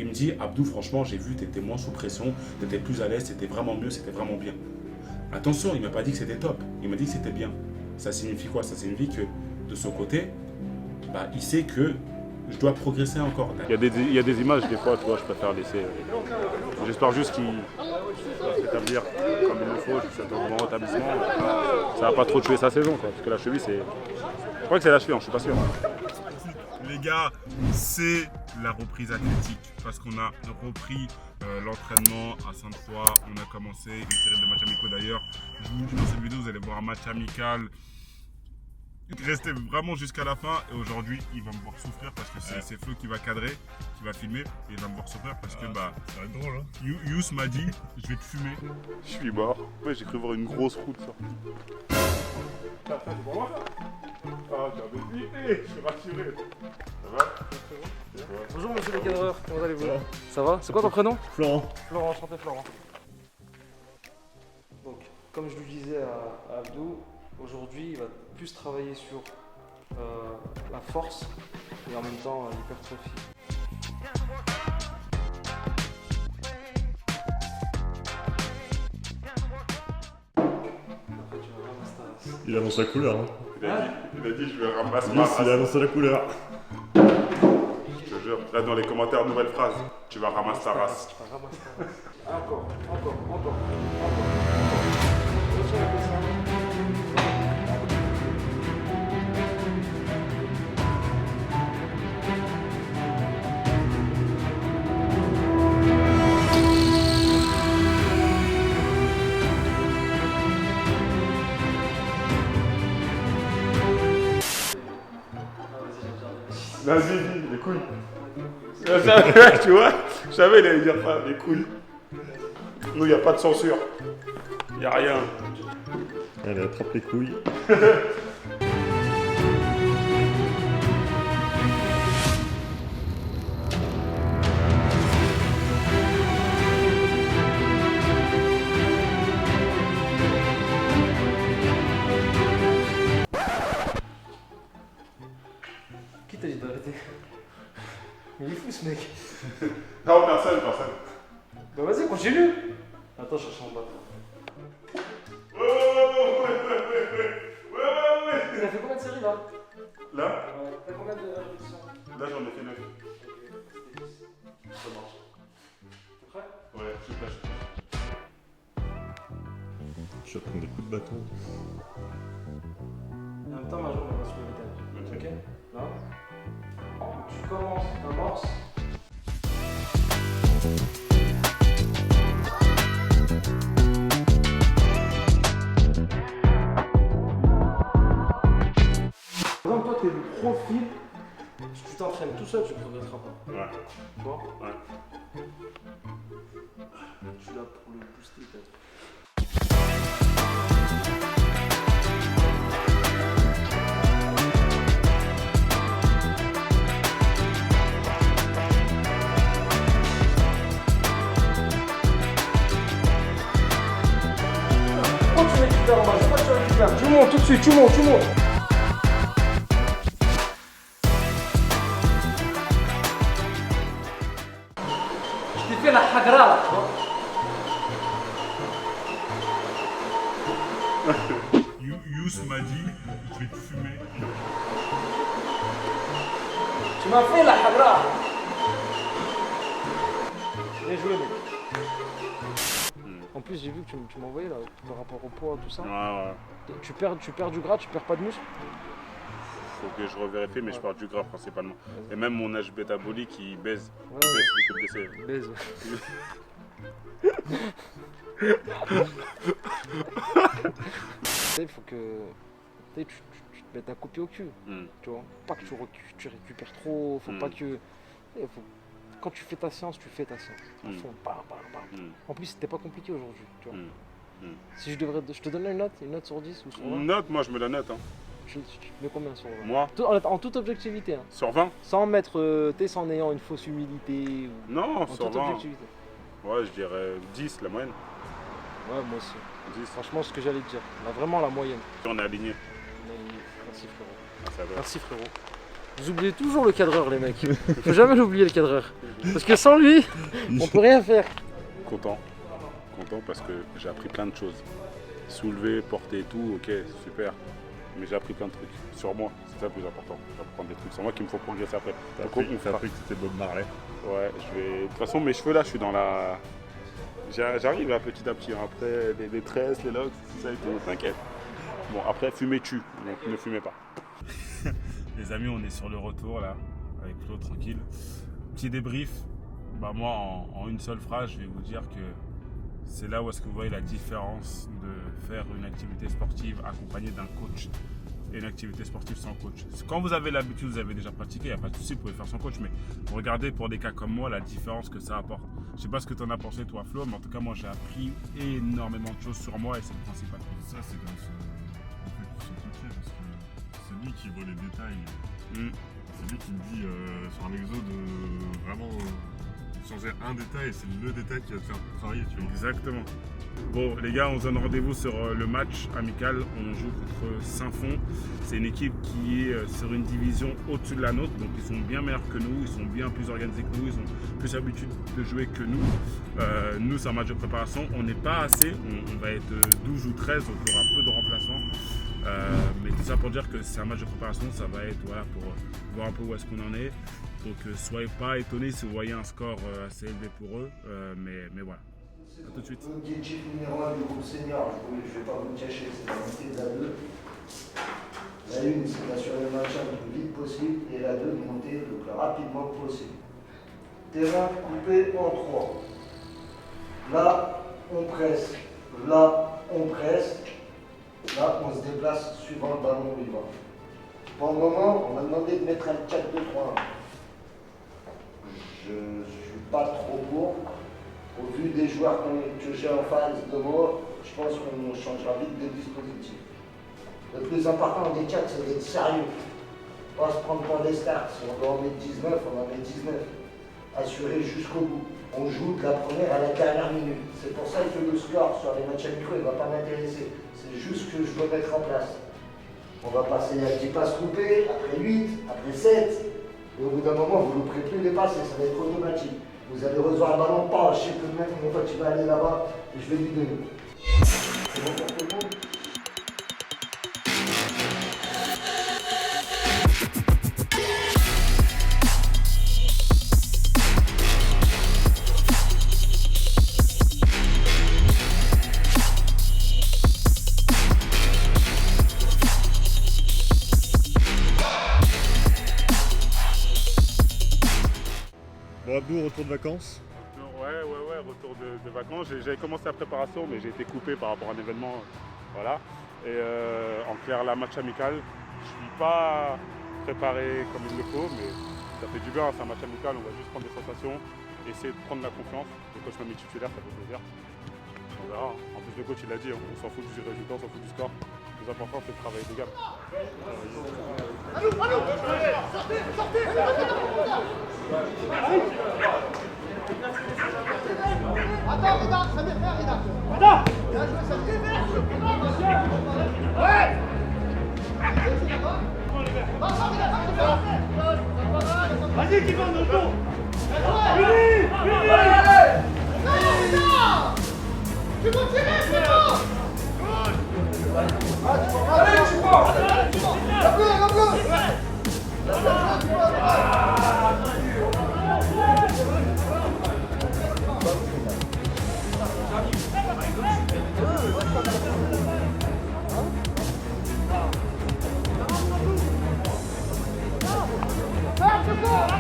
Il me dit, Abdou, franchement, j'ai vu, tu étais moins sous pression, tu étais plus à l'aise, c'était vraiment mieux, c'était vraiment bien. Attention, il m'a pas dit que c'était top, il m'a dit que c'était bien. Ça signifie quoi? Ça signifie que de son côté, bah, il sait que je dois progresser encore. Il y a des images, des fois, tu vois, je préfère laisser. J'espère juste qu'il va s'établir comme il le faut, c'est un bon rétablissement. Ça va pas trop tuer sa saison, quoi, parce que la cheville, c'est. Je crois que c'est la cheville, je suis pas sûr. Les gars, c'est la reprise athlétique parce qu'on a repris l'entraînement à Sainte-Foy. On a commencé une série de matchs amicaux d'ailleurs. Je vous dis dans cette vidéo, vous allez voir un match amical. Restez vraiment jusqu'à la fin et aujourd'hui il va me voir souffrir parce que c'est Flo qui va cadrer, qui va filmer et il va me voir souffrir parce que bah ça va être drôle hein. Yous m'a dit je vais te fumer. Je suis mort. Ouais, j'ai cru voir une grosse route sortie. Ah j'avais flippé, je suis rassuré. Ça va? Bonjour monsieur le cadreur, comment allez-vous? Ça va? C'est quoi ton prénom? Florent. Florent, enchanté Florent. Donc, comme je le disais à Abdou, aujourd'hui il va plus travailler sur la force et en même temps l'hypertrophie. Il annonce la couleur. Hein. Il a dit je vais ramasser ma Yes, race. il a annoncé la couleur. Je te jure, là dans les commentaires, nouvelle phrase. Tu vas ramasser ta race. Tu vas ramasser ta race. Encore. Vas-y, dis, les couilles. Tu vois, je savais il allait dire ça, les couilles. Nous, il n'y a pas de censure. Il n'y a rien. Allez, attrape les couilles. Qui t'a dit d'arrêter? Il est fou ce mec. Non, personne. Bah vas-y, continue. Attends, je cherche mon bâton. Ouais. T'as fait combien de séries là? Là, T'as combien de répétitions? là j'en ai fait 9. Ça marche. T'es prêt? Ouais, je suis prêt. Je vais prendre des coups de bâton. Et en même temps, ma jambe va se lever. Ok. Ok? Là. Tu commences, t'amorces. Par exemple, toi, t'es le profil. Si tu t'entraînes tout seul, tu ne progresseras pas. Ouais. Tu vois? Ouais. Je suis là pour le booster peut-être. Quand tu récupères en bas, je sais pas que tu récupères. Tu montes tout de suite, tu montes. Je t'ai fait la hagra là, tu vois. Yous m'a dit je vais te fumer. Tu m'as fait la hagra. Bien joué mec. En plus j'ai vu que tu m'as envoyé là par rapport au poids tout ça. Ouais. Tu perds du gras, tu perds pas de muscle. Faut que je revérifie, mais je perds du gras principalement. Et même mon âge métabolique, il baisse. Ouais, Il baisse, il est que baissé. Baise. Il faut que tu te mettes un coup de pied au cul. Tu vois, pas que tu récupères trop, faut pas que. Quand tu fais ta séance, tu fais ta séance. À fond, bam. En plus, c'était pas compliqué aujourd'hui, tu vois. Si je te donne une note sur 10 ou sur 20. Une note, moi je me la note. Hein. Tu te mets combien sur 20? Moi, En toute objectivité. Hein. sur 20? Sans mettre, sans ayant une fausse humilité. Non, En sur toute 20. objectivité. Ouais, je dirais 10, la moyenne. Ouais, moi aussi. 10. Franchement, ce que j'allais te dire. Là, vraiment la moyenne. On est aligné. Merci frérot. Ah, ça va. Merci frérot. Vous oubliez toujours le cadreur, les mecs. Faut jamais l'oublier, le cadreur. Parce que sans lui, on peut rien faire. Content parce que j'ai appris plein de choses. Soulever, porter et tout, ok, super. Mais j'ai appris plein de trucs sur moi, c'est ça le plus important. J'apprends des trucs sur moi qui me font progresser après. T'as appris que c'était Bob Marley. Ouais, de toute façon, mes cheveux là, je suis dans la. J'arrive là petit à petit, hein. Après les tresses, les locks, tout ça et tout, t'inquiète. Bon, après, fumez tue, donc ne fumez pas. Les amis, on est sur le retour là, avec Flo, tranquille. Petit débrief. Bah, moi, en une seule phrase, je vais vous dire que c'est là où est-ce que vous voyez la différence de faire une activité sportive accompagnée d'un coach et une activité sportive sans coach. Quand vous avez l'habitude, vous avez déjà pratiqué, il n'y a pas de souci, vous pouvez faire sans coach, mais regardez pour des cas comme moi la différence que ça apporte. Je ne sais pas ce que tu en as pensé toi Flo, mais en tout cas moi j'ai appris énormément de choses sur moi et c'est le principal. Ça, c'est grâce au son coaché, parce que c'est lui qui voit les détails. C'est lui qui me dit sur un exo de vraiment changer un détail, c'est le détail qui va te faire travailler, tu vois. Exactement. Bon les gars, on se donne rendez-vous sur le match amical. On joue contre Saint-Fond. C'est une équipe qui est sur une division au-dessus de la nôtre. Donc ils sont bien meilleurs que nous, ils sont bien plus organisés que nous, ils ont plus l'habitude de jouer que nous. Nous c'est un match de préparation, on n'est pas assez, on va être 12 ou 13, donc il y aura peu de remplaçants. Mais tout ça pour dire que c'est un match de préparation, ça va être voilà, pour voir un peu où est-ce qu'on en est. Donc soyez pas étonnés si vous voyez un score assez élevé pour eux, mais voilà. A tout de suite. L'objectif numéro 1 du groupe senior, je ne vais pas vous le cacher, c'est la montée de la 2. La 1, c'est d'assurer le maintien le plus vite possible et la 2, de monter le plus rapidement possible. Terrain coupé en 3. Là, on presse. Là, on presse. Là, on se déplace suivant le ballon où il va. Pour le moment, on m'a demandé de mettre un 4-2-3-1. Je ne suis pas trop pour. Au vu des joueurs que j'ai en face de moi, je pense qu'on changera vite de dispositif. Le plus important des 4, c'est d'être sérieux. Pas se prendre pour des stars. Si on doit en mettre 19, on en met 19. Assuré jusqu'au bout. On joue de la première à la dernière minute. C'est pour ça que le score sur les matchs amicaux ne va pas m'intéresser. C'est juste que je dois mettre en place. On va passer à 10 passes coupées, après 8, après 7. Et au bout d'un moment, vous ne pourrez plus les passer, ça va être automatique. Vous allez recevoir un ballon, pas, je sais que le mec, mon pote, il va aller là-bas et je vais lui donner. C'est bon pour tout le monde? Bon, Abdou, retour de vacances. Ouais, retour de vacances. J'avais commencé la préparation, mais j'ai été coupé par rapport à un événement. Voilà. Et en clair, la match amical, je ne suis pas préparé comme il le faut, mais ça fait du bien. C'est un match amical, on va juste prendre des sensations, essayer de prendre la confiance. Le coach m'a mis titulaire, ça fait plaisir. On verra. En plus, le coach, il l'a dit, on s'en fout du résultat, on s'en fout du score. Le plus important, c'est de travailler des gammes. Attends, Rida, ça m'est fait, Rida. Attends. Bien joué, ça m'est fait. Ouais. Vas-y, qui va dans le dos. Fini. Non, Rida. Tu vas tirer, c'est bon. Allez, tu prends. La bleue.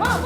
Va,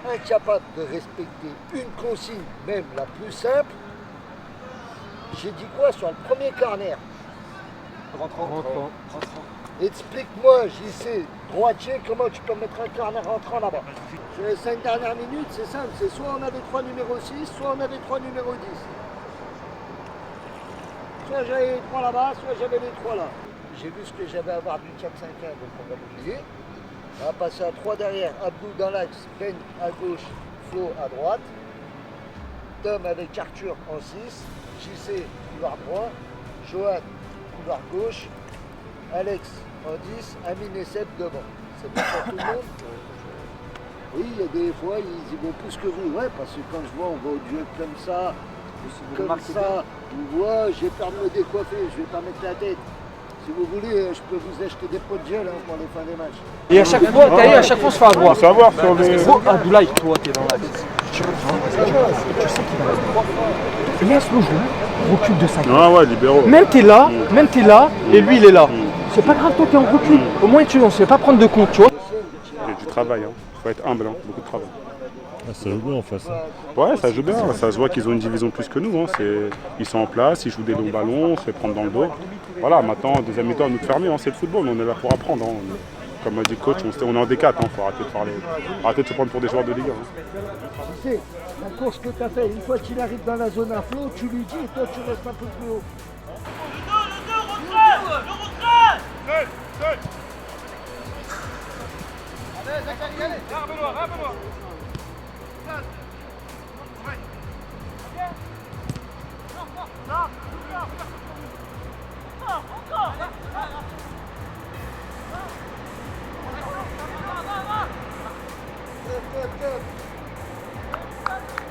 Incapable de respecter une consigne, même la plus simple. J'ai dit quoi sur le premier corner? Rentrant. Explique-moi, JC, droitier, comment tu peux mettre un corner rentrant là-bas? Sur les 5 dernières minutes, c'est simple, c'est soit on avait 3 numéros 6, soit on avait 3 numéros 10. Soit j'avais les 3 là-bas, soit j'avais les 3 là. J'ai vu ce que j'avais à voir du 4-5-1, donc on va l'oublier. On va passer à 3 derrière, Abdou dans l'axe, Ben à gauche, Flo à droite. Tom avec Arthur en 6, JC couloir droit, Johan couloir gauche, Alex en 10, Amine et Seb devant. C'est bon pour tout le monde? Oui, il y a des fois, ils y vont plus que vous. Ouais, parce que quand je vois, on va au duel comme ça, on voit, j'ai peur de me décoiffer, je vais pas mettre la tête. Si vous voulez, je peux vous acheter des pots de gel pour les fins des matchs. Et à chaque fois, t'as vu, à chaque fois on se fait avoir. On va savoir sur les... Gros, Abdoulaye, toi, t'es dans l'axe. Tu sais qu'il va mettre 3 fois. Laisse le jeu, recule de 5. Ah ouais, libéraux. Même t'es là, et lui il est là. C'est pas grave, toi t'es en recul. Au moins on se fait pas prendre de compte, tu vois. Il y a du travail, hein. Faut être humble, hein. Beaucoup de travail. Ah, ça joue bien en face. Ouais, ça joue bien, ça se voit qu'ils ont une division plus que nous. Hein. Ils sont en place, ils jouent des longs ballons, on se fait prendre dans le dos. Voilà, maintenant, deuxième mi-temps, à nous de fermer, hein. C'est le football, on est là pour apprendre. Hein. Comme a dit le coach, on est en D4, hein. Faut arrêter de se prendre pour des joueurs de Ligue 1. Hein. Tu sais, la course que tu as fait, une fois qu'il arrive dans la zone à flot, tu lui dis et toi tu restes un peu plus haut. Allez, Zachary, allez. Benoît.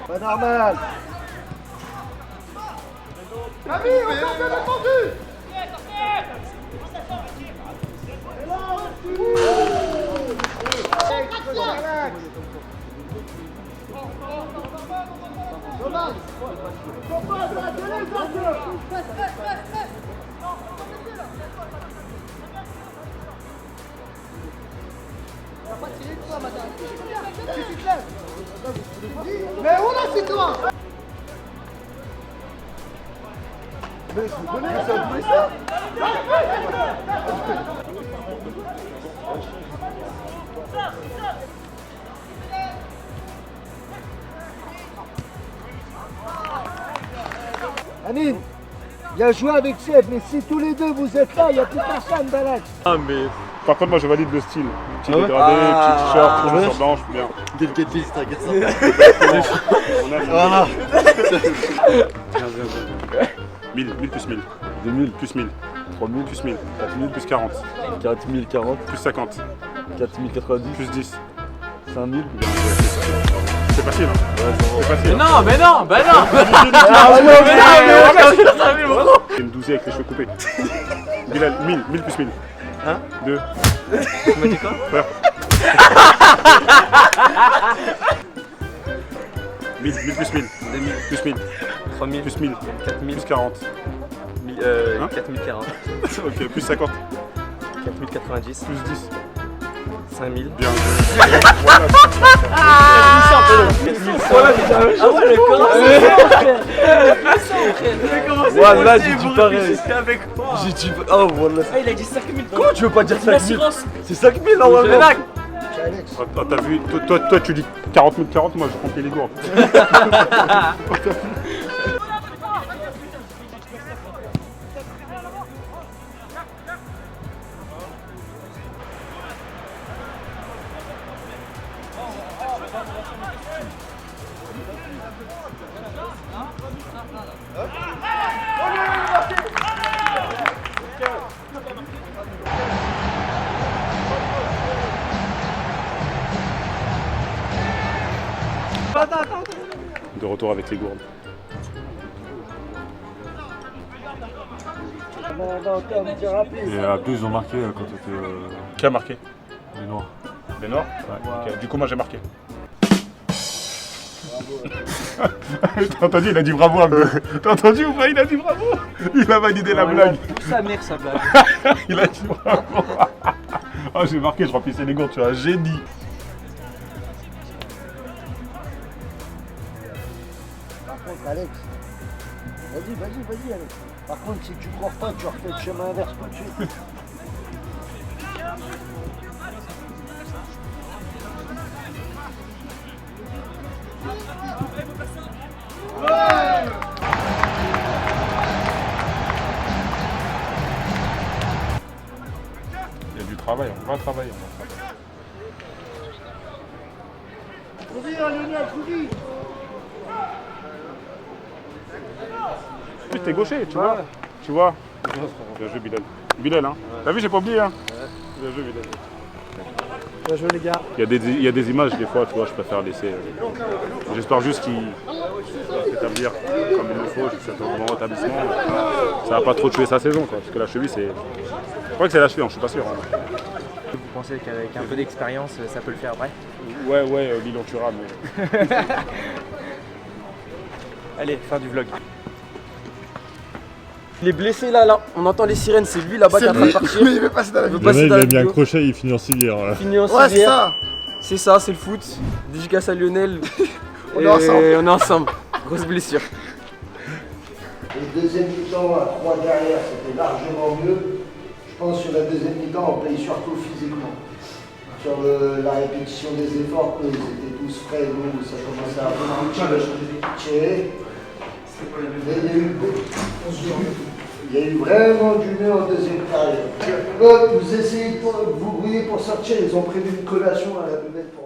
Pas normal. Camille, on s'en fait défendu. Mais où là c'est toi? Mais je vous connais, c'est un peu ça. Amine, bien joué avec Seb, mais si tous les deux vous êtes là, il n'y a plus personne dans l'axe. Ah, mais... Par contre, moi je valide le style. Petit dégradé, petit t-shirt, chaussures blanches, bien. Quelqu'un dit, t'inquiète ça. Voilà. 1000 plus 1000. 2000 plus 1000. 3000 Plus 1000. 4000 plus 40. 4040 Plus 50. 4090 Plus 10. 5000 C'est facile, hein. C'est facile. Mais non, mais non, bah non. C'est une douzième avec les cheveux coupés. Bilal, 1000 plus 1000. Hein 2. Tu m'as dit quoi? Frère. 1000 plus 1000. 2000 Plus 1000. 3000 Plus 1000. 4000 Plus 40. 4040 Ok, plus 50. 4090 Plus 10. 5000 Bien. Ah ouais, le corps Voilà, j'ai dit pareil. avec moi. J'ai dit. Oh voilà. Ah, il a dit 5000. Comment tu veux pas dire 5000? C'est 5000 Non, normalement. Ah, t'as vu, toi tu dis 40 000 40, moi je comptais les gourdes. De retour avec les gourdes. Et Abdou, ils ont marqué quand t'étais. Qui a marqué? Les Noirs. Les Noirs? Ouais. Ok, du coup, moi j'ai marqué. T'as entendu? Il a dit bravo Abdou. T'as entendu ou pas? Il a dit bravo. Il a validé la blague. Sa mère, sa blague. Il a dit bravo. Ah, j'ai marqué, je remplissais les gourdes, tu es un génie. Par contre, Alex, vas-y, Alex. Par contre, si tu cours pas, tu refais le chemin inverse tout de suite. Il y a du travail, on va travailler. T'es gaucher, tu vois. Tu vois. Bien joué Bilal. Bilal, hein. T'as vu, j'ai pas oublié, hein. Bien joué Bilal. Bien joué les gars. Il y a des images, des fois, tu vois, je préfère laisser. J'espère juste qu'il va s'établir comme il le faut, que c'est un bon rétablissement. Ça va pas trop tuer sa saison, quoi. Parce que la cheville, c'est. Je crois que c'est la cheville, je suis pas sûr. Hein. Vous pensez qu'avec un peu d'expérience, ça peut le faire après? Ouais, Lilian Thuram, mais. Allez, fin du vlog. Il est blessé là, on entend les sirènes, c'est lui là-bas qui est en train de partir. Mais il veut passer dans la vidéo. Il a mis un crochet, il finit en civière. Il finit en Ouais, c'est civière. ça. C'est ça, c'est le foot. Dédicace à Lionel. On est ensemble. On est ensemble. Grosse blessure. Le deuxième mi-temps à 3 derrière, c'était largement mieux. Je pense que sur la deuxième mi-temps, on paye surtout physiquement. Sur la répétition des efforts, eux, ils étaient tous frais, nous, ça commençait à tirer. Il y a eu vraiment du mieux en deuxième période. Vous essayez de vous brouiller pour sortir, ils ont prévu une collation à la buvette pour